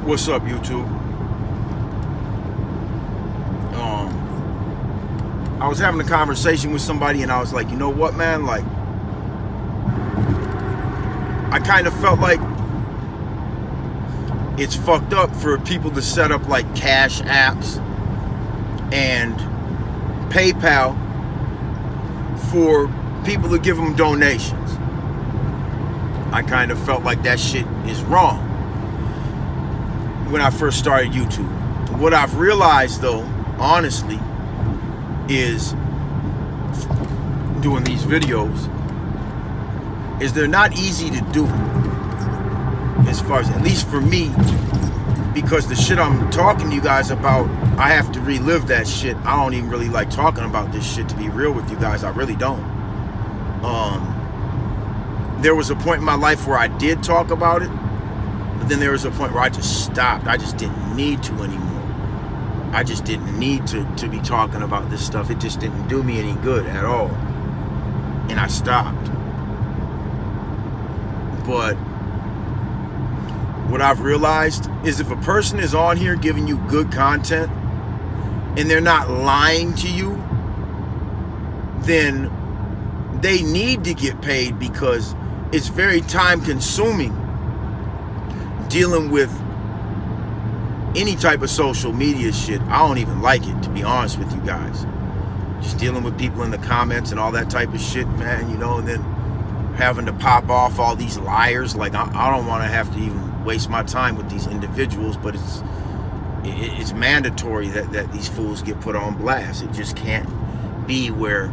What's up, YouTube? I was having a conversation with somebody and I was like, you know what, man? Like, I kind of felt like it's fucked up for people to set up like cash apps and PayPal for people to give them donations. I kind of felt like that shit is wrong when I first started YouTube. What I've realized, though, honestly, is doing these videos is they're not easy to do, as far as, at least for me, because the shit I'm talking to you guys about, I have to relive that shit. I don't even really like talking about this shit, to be real with you guys. I really don't. There was a point in my life where I did talk about it, but then there was a point where I just stopped. I just didn't need to anymore. I just didn't need to be talking about this stuff. It just didn't do me any good at all. And I stopped. But what I've realized is if a person is on here giving you good content and they're not lying to you, then they need to get paid, because it's very time consuming dealing with any type of social media shit. I don't even like it, to be honest with you guys. Just dealing with people in the comments and all that type of shit, man, you know, and then having to pop off all these liars. Like, I don't want to have to even waste my time with these individuals, but it's mandatory that these fools get put on blast. It just can't be where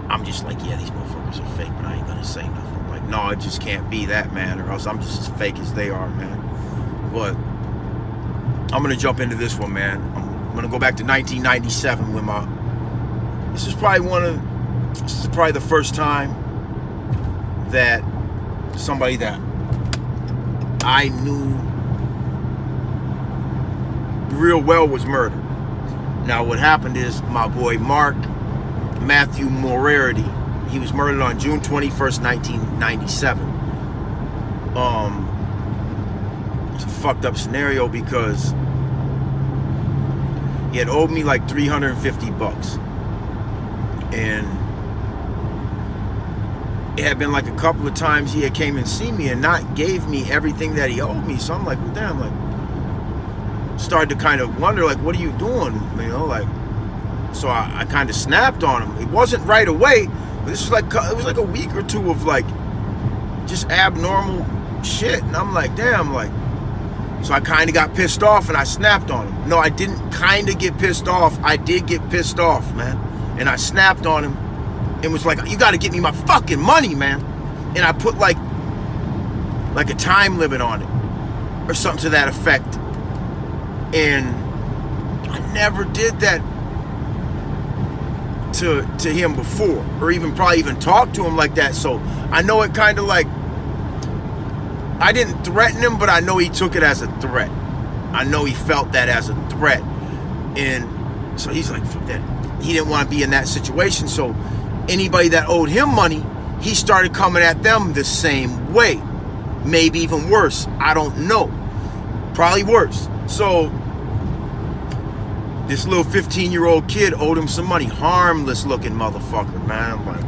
I'm just like, yeah, these motherfuckers are fake, but I ain't gonna say nothing. Like, no, it just can't be that, man, or else I'm just as fake as they are, man. But I'm gonna jump into this one, man. I'm gonna go back to 1997 when this is probably the first time that somebody that I knew real well was murdered. Now, what happened is my boy Mark Matthew Moriarity, he was murdered on June 21st, 1997. It's a fucked up scenario because he had owed me like $350, and it had been like a couple of times he had came and seen me and not gave me everything that he owed me. So I'm like, well, damn, like, started to kind of wonder, like, what are you doing, you know, like. So I kind of snapped on him. It wasn't right away, but this was like, it was like a week or two of like just abnormal shit, and I'm like, damn, like. So I kind of got pissed off and I snapped on him. No, I didn't kind of get pissed off. I did get pissed off, man. And I snapped on him and was like, you got to get me my fucking money, man. And I put like a time limit on it or something to that effect. And I never did that to him before, or even probably even talk to him like that. So I know it kind of like, I didn't threaten him, but I know he took it as a threat. I know he felt that as a threat. And so he's like, that he didn't want to be in that situation. So anybody that owed him money, he started coming at them the same way. Maybe even worse. I don't know. Probably worse. So this little 15-year-old kid owed him some money. Harmless looking motherfucker, man. I'm like,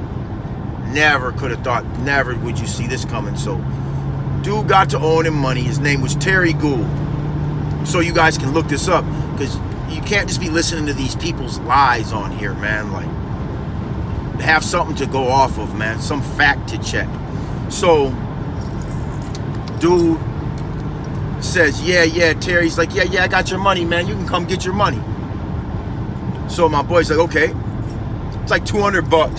never could have thought, never would you see this coming. So dude got to owe him money. His name was Terry Gould. So you guys can look this up, because you can't just be listening to these people's lies on here, man. Like, have something to go off of, man. Some fact to check. So dude says, yeah, Terry's like, yeah, I got your money, man. You can come get your money. So my boy's like, okay. It's like $200.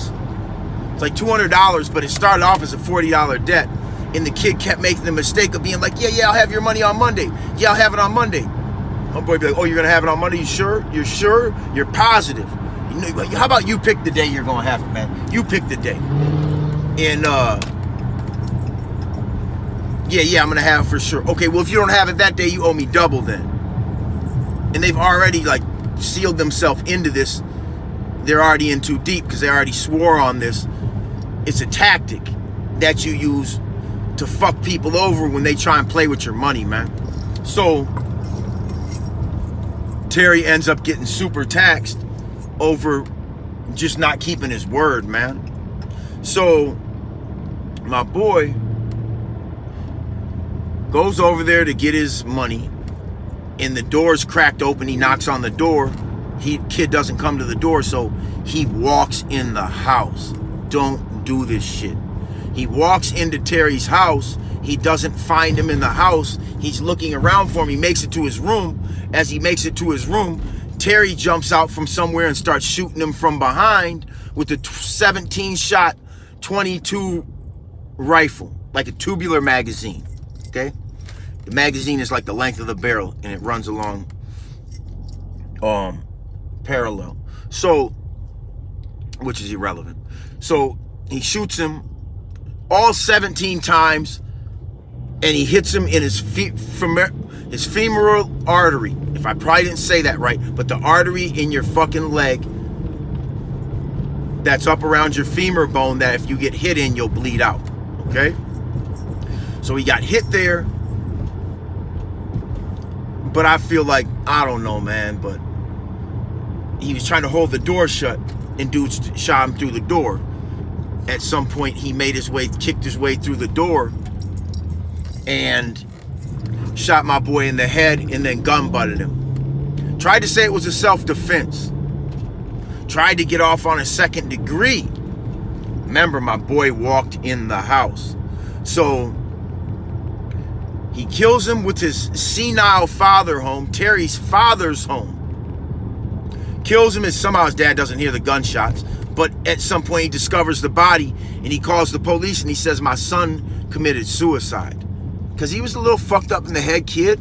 It's like $200, but it started off as a $40 debt. And the kid kept making the mistake of being like, yeah, I'll have your money on Monday. Yeah, I'll have it on Monday. My boy be like, oh, you're going to have it on Monday? You sure? You're sure? You're positive? You know, how about you pick the day you're going to have it, man? You pick the day. And, yeah, I'm going to have it for sure. Okay, well, if you don't have it that day, you owe me double then. And they've already, like, sealed themselves into this. They're already in too deep because they already swore on this. It's a tactic that you use to fuck people over when they try and play with your money, man. So Terry ends up getting super taxed over just not keeping his word, man. So my boy goes over there to get his money, and the door's cracked open. He knocks on the door. Kid doesn't come to the door, so he walks in the house. Don't do this shit. He walks into Terry's house. He doesn't find him in the house. He's looking around for him. He makes it to his room. As he makes it to his room, Terry jumps out from somewhere and starts shooting him from behind with a 17-shot 22 rifle, like a tubular magazine, okay? The magazine is like the length of the barrel, and it runs along parallel. So, which is irrelevant. So he shoots him all 17 times, and he hits him in his femoral artery. If I probably didn't say that right, but the artery in your fucking leg that's up around your femur bone that if you get hit in, you'll bleed out, okay? So he got hit there, but I feel like, I don't know, man, but he was trying to hold the door shut, and dude shot him through the door. At some point, he kicked his way through the door, and shot my boy in the head, and then gun butted him. Tried to say it was a self-defense. Tried to get off on a second degree. Remember, my boy walked in the house. So he kills him with his senile father home, Terry's father's home. Kills him, and somehow his dad doesn't hear the gunshots. But at some point he discovers the body, and he calls the police, and he says, my son committed suicide. Because he was a little fucked up in the head kid,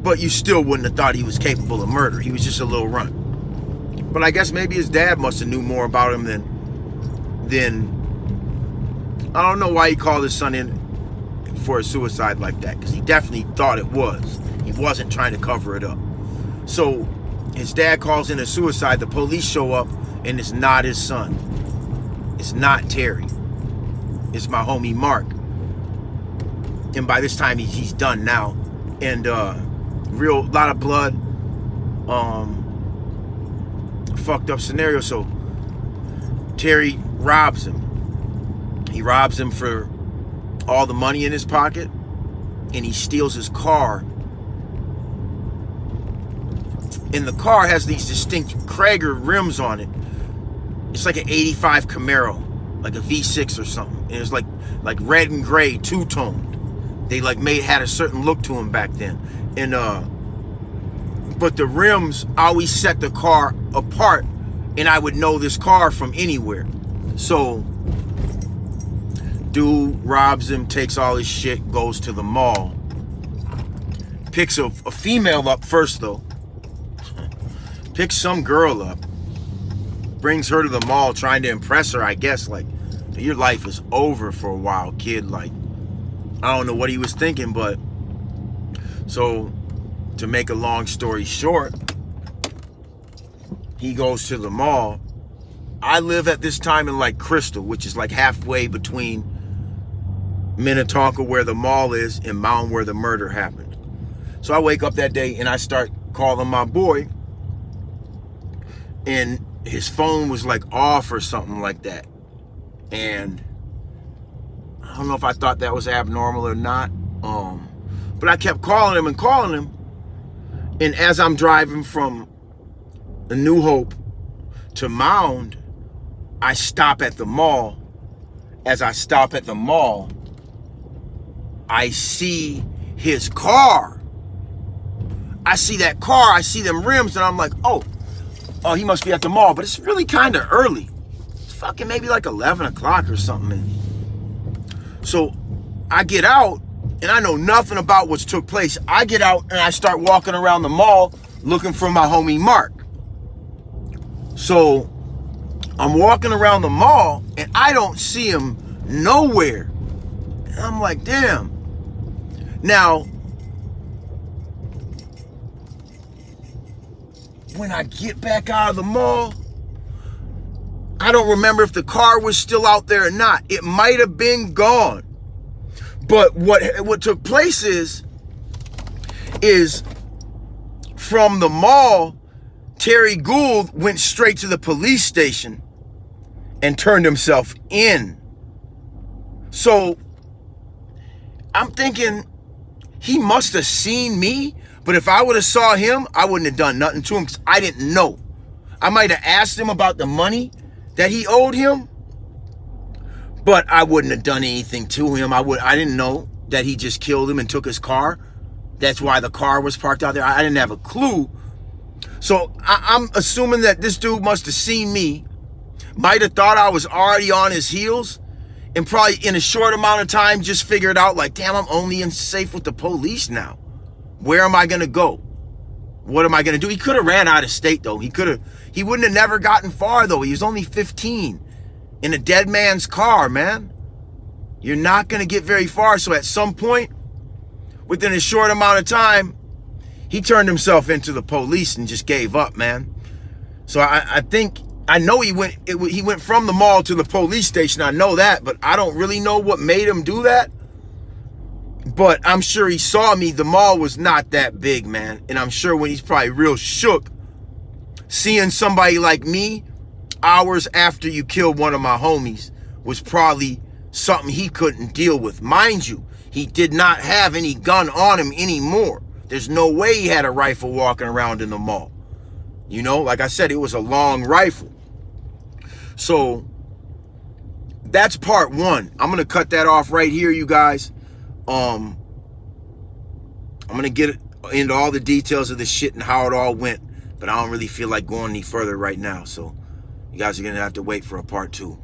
but you still wouldn't have thought he was capable of murder. He was just a little runt. But I guess maybe his dad must have knew more about him than I don't know why he called his son in for a suicide like that, because he definitely thought it was. He wasn't trying to cover it up. So his dad calls in a suicide. The police show up, and it's not his son. It's not Terry. It's my homie Mark. And by this time he's done now, and lot of blood, fucked up scenario. So Terry robs him. He robs him for all the money in his pocket, and he steals his car. And the car has these distinct Krager rims on it. It's like an 85 Camaro, like a V6 or something. And it's like red and gray, two-toned. They had a certain look to them back then. And but the rims always set the car apart, and I would know this car from anywhere. So dude robs him, takes all his shit, goes to the mall. Picks a female up first though. Picks some girl up. Brings her to the mall, trying to impress her, I guess. Like, your life is over for a while, kid. Like, I don't know what he was thinking, but so to make a long story short, he goes to the mall. I live at this time in like Crystal, which is like halfway between Minnetonka, where the mall is, and Mountain, where the murder happened. So I wake up that day and I start calling my boy, and his phone was like off or something like that. And I don't know if I thought that was abnormal or not. But I kept calling him. And as I'm driving from the New Hope to Mound, I stop at the mall. As I stop at the mall, I see his car. I see that car. I see them rims, and I'm like, oh, he must be at the mall. But it's really kind of early. It's fucking maybe like 11 o'clock or something. So I get out, and I know nothing about what's took place. I get out, and I start walking around the mall looking for my homie Mark. So I'm walking around the mall, and I don't see him nowhere. And I'm like, damn. Now, when I get back out of the mall, I don't remember if the car was still out there or not. It might have been gone. But what took place is is from the mall, Terry Gould went straight to the police station and turned himself in. So I'm thinking he must have seen me, but if I would have saw him, I wouldn't have done nothing to him because I didn't know. I might have asked him about the money that he owed him, but I wouldn't have done anything to him. I didn't know that he just killed him and took his car. That's why the car was parked out there. I didn't have a clue. So I'm assuming that this dude must have seen me, might have thought I was already on his heels, and probably in a short amount of time just figured out like, damn, I'm only safe with the police now. Where am I gonna go? What am I gonna do? He could have ran out of state though. He wouldn't have never gotten far though. He was only 15 in a dead man's car, man. You're not gonna get very far. So at some point, within a short amount of time, he turned himself into the police and just gave up, man. So I know he went from the mall to the police station. I know that, but I don't really know what made him do that. But I'm sure he saw me. The mall was not that big, man. And I'm sure when he's probably real shook, seeing somebody like me hours after you killed one of my homies was probably something he couldn't deal with. Mind you, he did not have any gun on him anymore. There's no way he had a rifle walking around in the mall. You know, like I said, it was a long rifle. So that's part one. I'm going to cut that off right here, you guys. I'm going to get into all the details of this shit and how it all went, but I don't really feel like going any further right now. So you guys are going to have to wait for a part two.